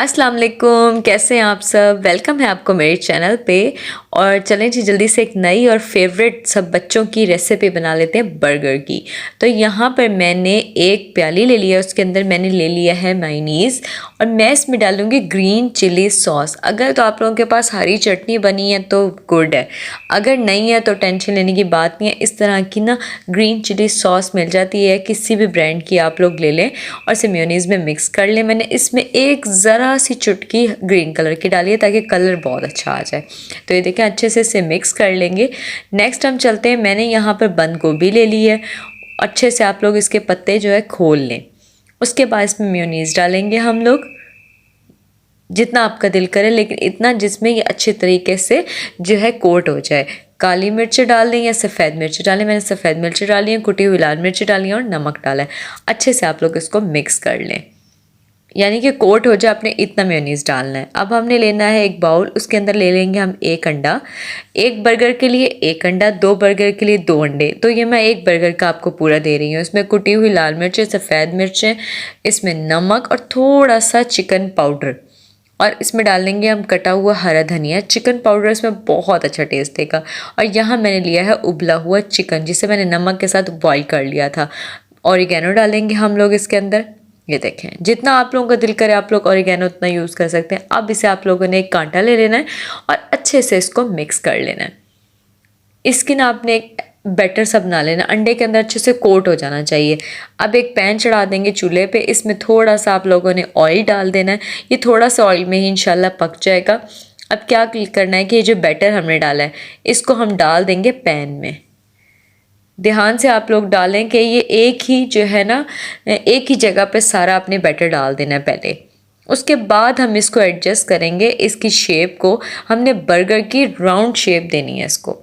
अस्सलाम वालेकुम, कैसे हैं आप सब। वेलकम है आपको मेरे चैनल पे। और चलें जी जल्दी से एक नई और फेवरेट सब बच्चों की रेसिपी बना लेते हैं बर्गर की। तो यहाँ पर मैंने एक प्याली ले लिया, उसके अंदर मैंने ले लिया है मायोनीज़ और मैं इसमें डालूँगी ग्रीन चिली सॉस। अगर तो आप लोगों के पास हरी चटनी बनी है तो गुड है, अगर नहीं है तो टेंशन लेने की बात नहीं है। इस तरह की ना ग्रीन चिली सॉस मिल जाती है, किसी भी ब्रांड की आप लोग ले लें और इसे मेयोनीज़ में मिक्स कर लें। मैंने इसमें एक ज़रा सी चुटकी ग्रीन कलर की डाली है ताकि कलर बहुत अच्छा आ जाए। तो ये देखें अच्छे से इसे मिक्स कर लेंगे। नेक्स्ट हम चलते हैं, मैंने यहाँ पर बंद गोभी ले ली है, अच्छे से आप लोग इसके पत्ते जो है खोल लें। उसके बाद इसमें मेयोनीज़ डालेंगे हम लोग, जितना आपका दिल करे, लेकिन इतना जिसमें ये अच्छे तरीके से जो है कोट हो जाए। काली मिर्च डाल दें या सफ़ेद मिर्च डालें, मैंने सफ़ेद मिर्च डाली है, कुटी हुई लाल मिर्च डाली है और नमक डाला है। अच्छे से आप लोग इसको मिक्स कर लें, यानी कि कोट हो जाए, आपने इतना मेयोनीज़ डालना है। अब हमने लेना है एक बाउल, उसके अंदर ले लेंगे हम एक अंडा। एक बर्गर के लिए एक अंडा, 2 बर्गर के लिए 2 अंडे। तो ये मैं एक बर्गर का आपको पूरा दे रही हूँ। इसमें कुटी हुई लाल मिर्च, सफ़ेद मिर्च, इसमें नमक और थोड़ा सा चिकन पाउडर, और इसमें डाल देंगे हम कटा हुआ हरा धनिया। चिकन पाउडर इसमें बहुत अच्छा टेस्ट देगा। और यहाँ मैंने लिया है उबला हुआ चिकन, जिसे मैंने नमक के साथ बॉईल कर लिया था। ऑरिगेनो डालेंगे हम लोग इसके अंदर। ये देखें, जितना आप लोगों का दिल करे आप लोग ऑरिगेनो उतना यूज़ कर सकते हैं। अब इसे आप लोगों ने एक कांटा ले लेना है और अच्छे से इसको मिक्स कर लेना है। इसकी ना आपने एक बैटर सा बना लेना, अंडे के अंदर अच्छे से कोट हो जाना चाहिए। अब एक पैन चढ़ा देंगे चूल्हे पे, इसमें थोड़ा सा आप लोगों ने ऑयल डाल देना है। ये थोड़ा सा ऑयल में ही इंशाल्लाह पक जाएगा। अब क्या करना है कि ये जो बैटर हमने डाला है इसको हम डाल देंगे पैन में। ध्यान से आप लोग डालें कि ये एक ही जो है ना, एक ही जगह पे सारा अपने बैटर डाल देना है पहले। उसके बाद हम इसको एडजस्ट करेंगे, इसकी शेप को हमने बर्गर की राउंड शेप देनी है इसको।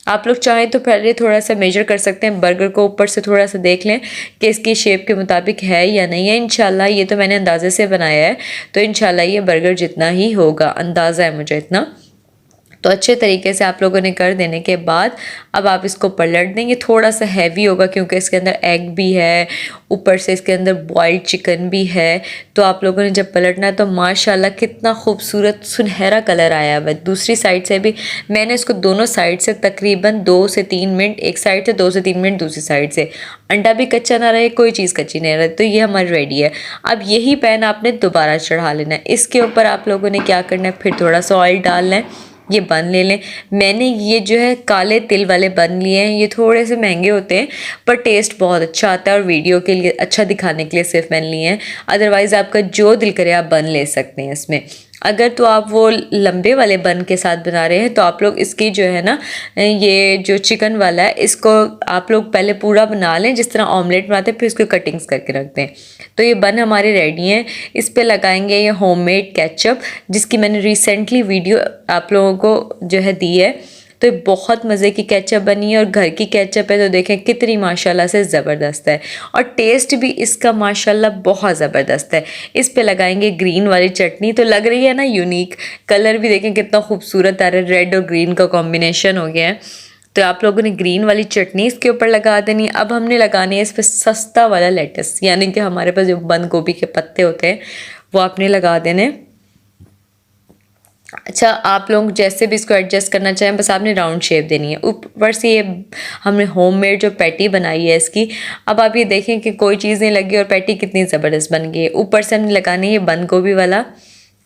आप लोग चाहें तो पहले थोड़ा सा मेजर कर सकते हैं, बर्गर को ऊपर से थोड़ा सा देख लें कि इसकी शेप के मुताबिक है या नहीं है। इंशाल्लाह ये तो मैंने अंदाजे से बनाया है, तो इंशाल्लाह ये बर्गर जितना ही होगा, अंदाज़ा है मुझे इतना। तो अच्छे तरीके से आप लोगों ने कर देने के बाद अब आप इसको पलट देंगे। थोड़ा सा हैवी होगा क्योंकि इसके अंदर एग भी है, ऊपर से इसके अंदर बॉइल्ड चिकन भी है। तो आप लोगों ने जब पलटना है तो माशाल्लाह कितना खूबसूरत सुनहरा कलर आया हुआ है। दूसरी साइड से भी मैंने इसको दोनों साइड से तकरीबन 2 से 3 मिनट, एक साइड से 2 से 3 मिनट दूसरी साइड से, अंडा भी कच्चा ना रहे, कोई चीज़ कच्ची नहीं रहे। तो ये हमारी रेडी है। अब यही पैन आपने दोबारा चढ़ा लेना है। इसके ऊपर आप लोगों ने क्या करना है, फिर थोड़ा सा ऑयल डालना है। ये बन ले लें। मैंने ये जो है काले तिल वाले बन लिए हैं, ये थोड़े से महंगे होते हैं पर टेस्ट बहुत अच्छा आता है और वीडियो के लिए अच्छा दिखाने के लिए सिर्फ मैंने लिए हैं। अदरवाइज़ आपका जो दिल करे आप बन ले सकते हैं इसमें। अगर तो आप वो लंबे वाले बन के साथ बना रहे हैं तो आप लोग इसकी जो है ना, ये जो चिकन वाला है इसको आप लोग पहले पूरा बना लें जिस तरह ऑमलेट बनाते हैं, फिर इसको कटिंग्स करके रख दें। तो ये बन हमारे रेडी हैं। इस पे लगाएंगे ये होममेड केचप, जिसकी मैंने रिसेंटली वीडियो आप लोगों को जो है दी है। तो ये बहुत मज़े की केचप बनी है और घर की केचप है, तो देखें कितनी माशाल्लाह से ज़बरदस्त है और टेस्ट भी इसका माशाल्लाह बहुत ज़बरदस्त है। इस पे लगाएंगे ग्रीन वाली चटनी, तो लग रही है ना यूनिक। कलर भी देखें कितना खूबसूरत आ रहा है, रेड और ग्रीन का कॉम्बिनेशन हो गया है। तो आप लोगों ने ग्रीन वाली चटनी इसके ऊपर लगा देनी। अब हमने लगानी है इस पर सस्ता वाला लेटस, यानी कि हमारे पास जो बंद गोभी के पत्ते होते हैं वो आपने लगा देने। अच्छा, आप लोग जैसे भी इसको एडजस्ट करना चाहें, बस आपने राउंड शेप देनी है। ऊपर से ये हमने होममेड जो पैटी बनाई है इसकी, अब आप ये देखें कि कोई चीज़ नहीं लगी और पैटी कितनी ज़बरदस्त बन गई है। ऊपर से हमने लगानी है बंद गोभी वाला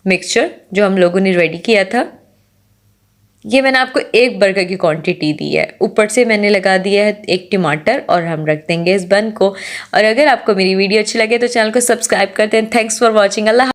मिक्सचर जो हम लोगों ने रेडी किया था। ये मैंने आपको एक बर्गर की क्वांटिटी दी है। ऊपर से मैंने लगा दिया है एक टमाटर और हम रख देंगे इस बन को। और अगर आपको मेरी वीडियो अच्छी लगे तो चैनल को सब्सक्राइब करते हैं। Thanks for watching. अल्लाह।